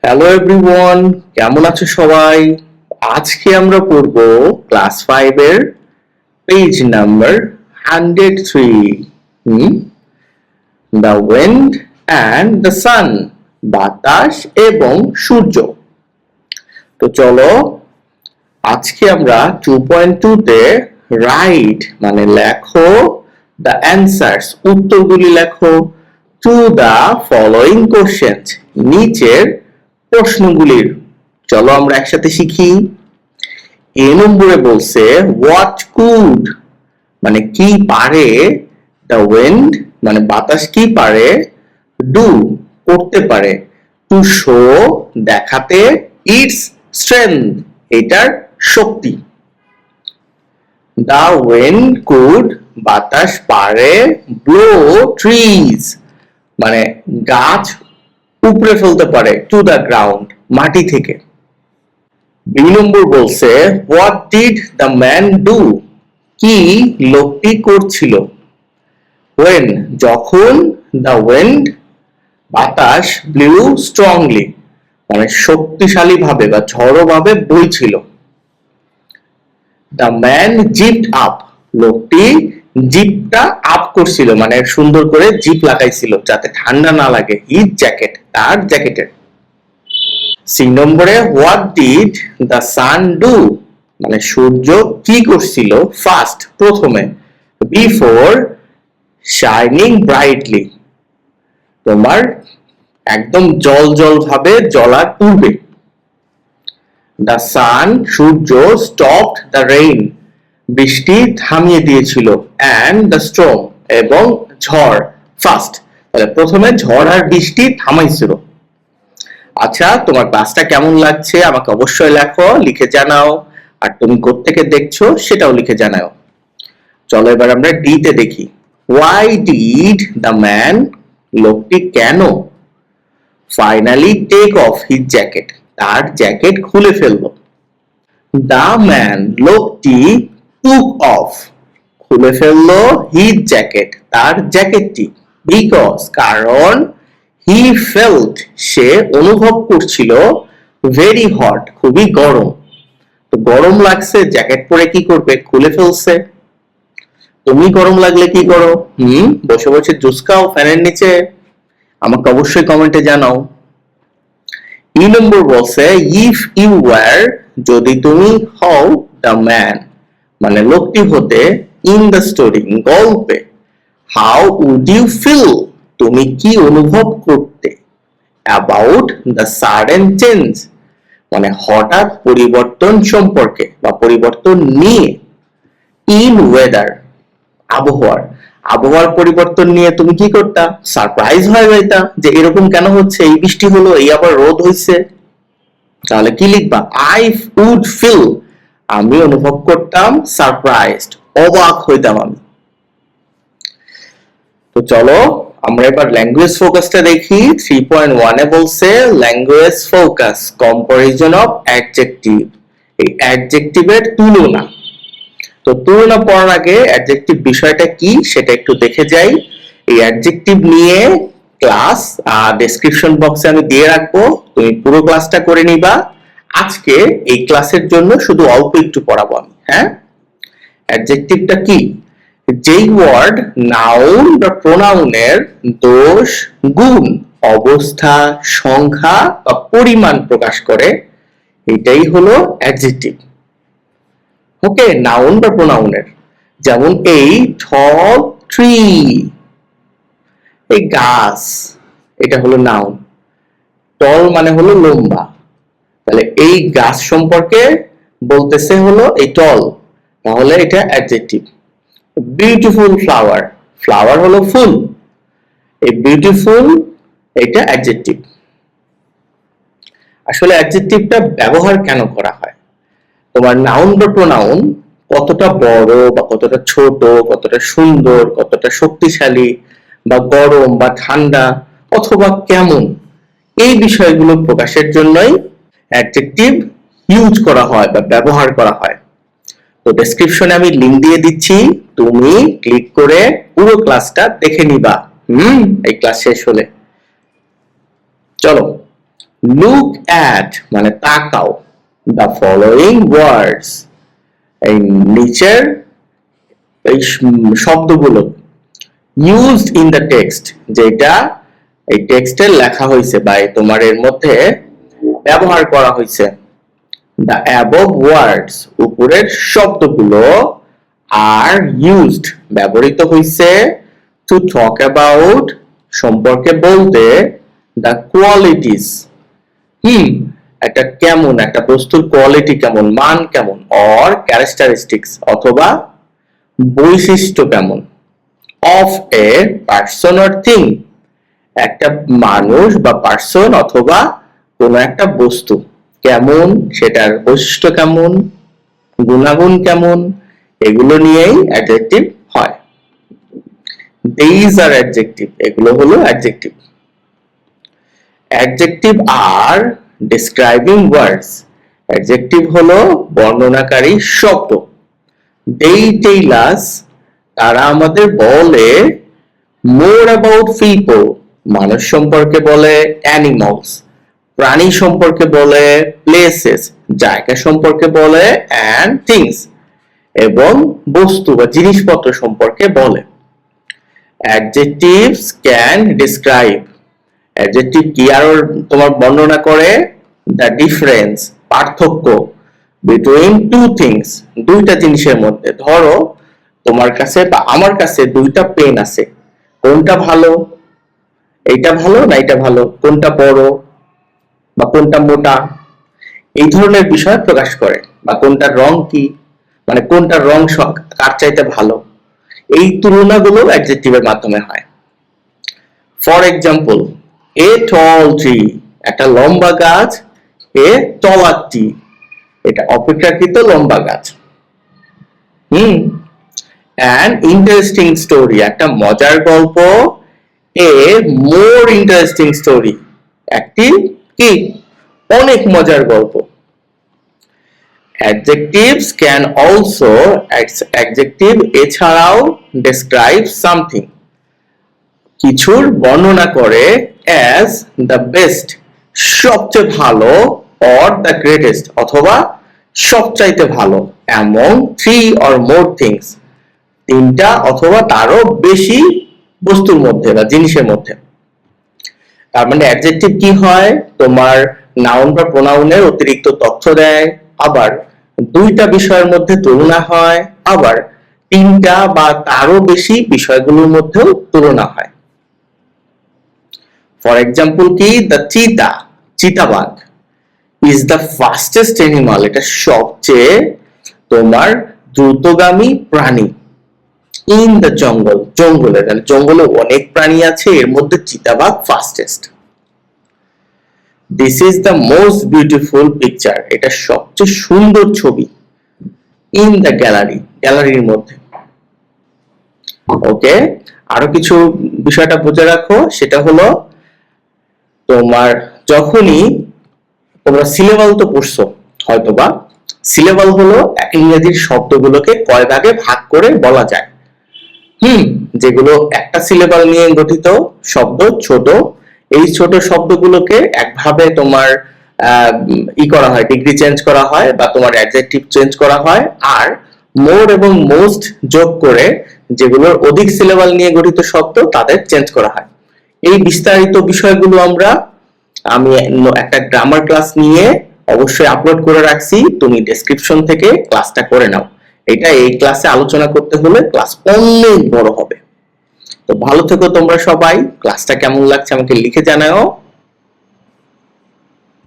Hello everyone, কেমন আছো সবাই? আজকে আমরা পড়ব ক্লাস 5 এর page number 103, the wind and the sun, বাতাস এবং সূর্য। তো চলো আজকে আমরা 2.2 তে রাইট মানে লেখো দ্য অ্যানসার্স, উত্তরগুলি লেখো টু দ্য ফলোইং কোশ্চেনস, নিচের প্রশ্নগুলির। চলো আমরা একসাথে শিখি। এ নম্বরে বলছে হোয়াট কুড মানে কি পারে, দ্য উইন্ড মানে বাতাস কি পারে, ডু করতে পারে, টু শো দেখাতে, ইটস স্ট্রেংথ এটার শক্তি। দ্য উইন্ড কুড বাতাস পারে ব্লো ট্রিজ মানে গাছ উপড়ে ফেলতে পারে, টু দ্য গ্রাউন্ড মাটি থেকে। বি নম্বর বলছে what did the man do কি লোকটি করছিল, ওয়েন যখন, দ্য উইন্ড বাতাস ব্লিউ স্ট্রংলি মানে শক্তিশালী ভাবে বা ঝড়ো ভাবে বইছিল। দ্য ম্যান জিপড আপ লোকটি জিপটা আপ করছিল মানে সুন্দর করে জিপ লাগাইছিল যাতে ঠান্ডা না লাগে, হিট জ্যাকেট তার জ্যাকেটের। সি নম্বরে what did the sun do মানে সূর্য কি করছিল, ফার্স্ট প্রথমে, বিফোর শাইনিং ব্রাইটলি তোমার একদম জল জল ভাবে জ্বলার পূর্বে। The sun Surya stopped the rain বৃষ্টি থামিয়ে দিয়েছিল, অ্যান্ড দ্য স্টর্ম এবং ঝড় ফার্স্ট তাহলে প্রথমে ঝড় আর বৃষ্টি থামাইছিল। আচ্ছা, তোমার ক্লাসটা কেমন লাগছে আমাকে অবশ্যই লেখো, লিখে জানাও, আর তুমি কোত্থেকে দেখছো সেটাও লিখে জানাও। চলো এবার আমরা ডি তে দেখি। হোয়াই ডিড দ্য ম্যান লোকটি কেন finally take off his jacket তার জ্যাকেট খুলে ফেললো। দ্য ম্যান লোকটি টুক অফ খুলে ফেললো হিজ জ্যাকেট তার জ্যাকেটটি, বিকজ কারণ, হি ফেল্ট সে অনুভব করছিল, ভেরি হট খুবই গরম। তো গরম লাগছে জ্যাকেট পরে কি করবে, খুলে ফেলছে। তুমি গরম লাগলে কি করো? বসে বসে জুস খাও ফ্যানের নিচে? আমাকে অবশ্যই কমেন্টে জানাও। ই নম্বর বলছে ইফ ইউ ওয়ার যদি তুমি হও দ্য ম্যান মানে লোকটি হতে, ইন দ্য স্টোরি গল্পে, হাউ উড ইউ ফিল তুমি কি অনুভব করতে, অ্যাবাউট দ্য সাডেন চেঞ্জ মানে হঠাৎ পরিবর্তন সম্পর্কে বা পরিবর্তন নিয়ে, ইন ওয়েদার আবহাওয়ার পরিবর্তন নিয়ে তুমি কি করতা, সারপ্রাইজ হয়ে যাইতা যে এরকম কেন হচ্ছে, এই বৃষ্টি হলো, এই আবার রোদ হইছে। তাহলে কি লিখবা, আই উড ফিল আমি অনুভব করতাম, সারপ্রাইজড অবাক হইতাম আমি। তো চলো আমরা এবার ল্যাঙ্গুয়েজ ফোকাসটা দেখি। 3.1 এ বলছে language focus comparison of adjective, এই অ্যাডজেক্টিভের তুলনা। তো তুলনা পড়ার আগে অ্যাডজেক্টিভ বিষয়টা কি সেটা একটু দেখে যাই। এই অ্যাডজেক্টিভ নিয়ে ক্লাস ডেসক্রিপশন বক্সে আমি দিয়ে রাখবো, তুমি পুরো ক্লাসটা করে নিবা। আজকে এই ক্লাসের জন্য শুধু অল্প একটু পড়াবো আমি। হ্যাঁ, অ্যাডজেক্টিভটা কি, যেই ওয়ার্ড নাউন বা প্রোনাউনের দোষ, গুণ, অবস্থা, সংখ্যা বা পরিমাণ প্রকাশ করে, এটাই হলো অ্যাডজেক্টিভ। ওকে, নাউন বা প্রোনাউনের, যেমন এই টল ট্রি এই গাছ, এটা হলো নাউন। টল মানে হলো লম্বা, তাহলে এই গাছ সম্পর্কে বলতেছে হলো এই টল, তাহলে এটা অ্যাডজেক্টিভ। বিউটিফুল ফ্লাওয়ার, ফ্লাওয়ার হলো ফুল, এই বিউটিফুল এটা অ্যাডজেক্টিভ। আসলে অ্যাডজেক্টিভটা ব্যবহার কেন করা হয়, তোমার নাউন বা প্রোনাউন কতটা বড় বা কতটা ছোট, কতটা সুন্দর, কতটা শক্তিশালী বা গরম বা ঠান্ডা অথবা কেমন, এই বিষয়গুলো প্রকাশের জন্যই অ্যাডজেক্টিভ ইউজ করা হয় বা ব্যবহার করা হয়। তো ডেসক্রিপশনে আমি লিংক দিয়ে দিচ্ছি, তুমি ক্লিক করে পুরো ক্লাসটা দেখে নিবা এই ক্লাস শেষ হলে। চলো লুক অ্যাট মানে তাকাও, দ্য ফলোইং ওয়ার্ডস এই নিচের এই শব্দগুলো, ইউজড ইন দ্য টেক্সট যেটা এই টেক্সটে লেখা হয়েছে বা তোমার এর মধ্যে ব্যবহার করা হয়েছে। দ্য অ্যাবভ ওয়ার্ডস উপরের শব্দগুলো আর ইউজড ব্যবহৃত হয়েছে টু টক অ্যাবাউট সম্পর্কে বলতে দ্য কোয়ালিটিস একটা কেমন একটা বস্তুর কোয়ালিটি কেমন, মান কেমন, অর ক্যারেক্টারিস্টিক্স অথবা বৈশিষ্ট্য কেমন, of a person or thing একটা মানুষ বা পার্সন অথবা কোনো একটা বস্তু কেমন, সেটার বৈশিষ্ট্য কেমন, গুণাগুণ কেমন, এগুলো নিয়েই অ্যাডজেক্টিভ হয়। These are adjective, এগুলো হলো অ্যাডজেক্টিভ। অ্যাডজেক্টিভ আর describing words, অ্যাডজেক্টিভ হলো বর্ণনাকারী শব্দ। They tell us, তারা আমাদের বলে more about people, মানুষ সম্পর্কে বলে animals, প্রাণী সম্পর্কে বলে places, জায়গা সম্পর্কে বলে and things, এবং বস্তু বা জিনিসপত্র সম্পর্কে বলে। Adjectives can describe, অ্যাডজেক্টিভ কি আর তোমার বর্ণনা করে the difference পার্থক্য between two things দুইটা জিনিসের মধ্যে। ধরো তোমার কাছে বা আমার কাছে দুইটা পেন আছে, কোনটা ভালো, এইটা ভালো না এটা ভালো, কোনটা বড় বা কোনটা মোটা, এই ধরনের বিষয় প্রকাশ করে। বা কোনটার রং কি, মানে কোনটার রং কার চাইতে ভালো, এই তুলনাগুলো অ্যাডজেক্টিভের মাধ্যমে হয়। For example, a tall tree একটা লম্বা গাছ, এ টলার ট্রি এটা অপেক্ষাকৃত লম্বা গাছ। অ্যান ইন্টারেস্টিং স্টোরি একটা মজার গল্প, এ মোর ইন্টারেস্টিং স্টোরি একটি কি অনেক মজার গল্প। Adjectives can also adjective এছাড়াও describe something কিছুর বর্ণনা করে as the best সবচেয়ে ভালো, or the greatest অথবা সবচাইতে ভালো, among three or more things তিনটা অথবা তারও বেশি বস্তুর মধ্যে বা জিনিসের মধ্যে। তার মানে অ্যাডজেক্টিভ কি হয়, তোমার নাউন বা প্রোনাউনের অতিরিক্ত তথ্য দেয়, আবার দুইটা বিষয়ের মধ্যে তুলনা হয়, আবার তিনটা বা তারও বেশি বিষয়গুলোর মধ্যেও তুলনা হয়। ফর এক্সাম্পল কি, দ্য চিতা চিতাবাঘ ইজ দ্য ফাস্টেস্ট অ্যানিমাল এটা সবচেয়ে তোমার দ্রুতগামী প্রাণী। ইন দ্য জঙ্গল জঙ্গলে, জঙ্গলে অনেক প্রাণী আছে, এর মধ্যে চিতাবাঘ fastest. This is the most beautiful picture এটা সবচেয়ে সুন্দর ছবি। ইন দ্য গ্যালারি গ্যালারির মধ্যে। ওকে, আরো কিছু বিষয়টা বুঝে রাখো, সেটা হলো তোমার যখনই তোমরা সিলেবাল তো পড়ছো হয়তোবা, সিলেবাল হলো ইংরেজির শব্দগুলোকে কয় ভাগে ভাগ করে বলা যায়। যেগুলো একটা সিলেবাল নিয়ে গঠিত শব্দ ছোট, এই ছোট শব্দগুলোকে একভাবে তোমার করা হয়, ডিগ্রি চেঞ্জ করা হয় বা তোমার অ্যাডজেক্টিভ চেঞ্জ করা হয়, আর মোর এবং মোস্ট যোগ করে যেগুলোর অধিক সিলেবাল নিয়ে গঠিত শব্দ তাদের চেঞ্জ করা হয়। এই বিস্তারিত বিষয়গুলো আমি একটা গ্রামার ক্লাস নিয়ে অবশ্যই আপলোড করে রাখছি, তুমি ডেসক্রিপশন থেকে ক্লাসটা করে নাও। এটা এই ক্লাসে আলোচনা করতে হলে ক্লাস অনেক বড় হবে। তো ভালো থেকো তোমরা সবাই, ক্লাসটা কেমন লাগছে আমাকে লিখে জানাও।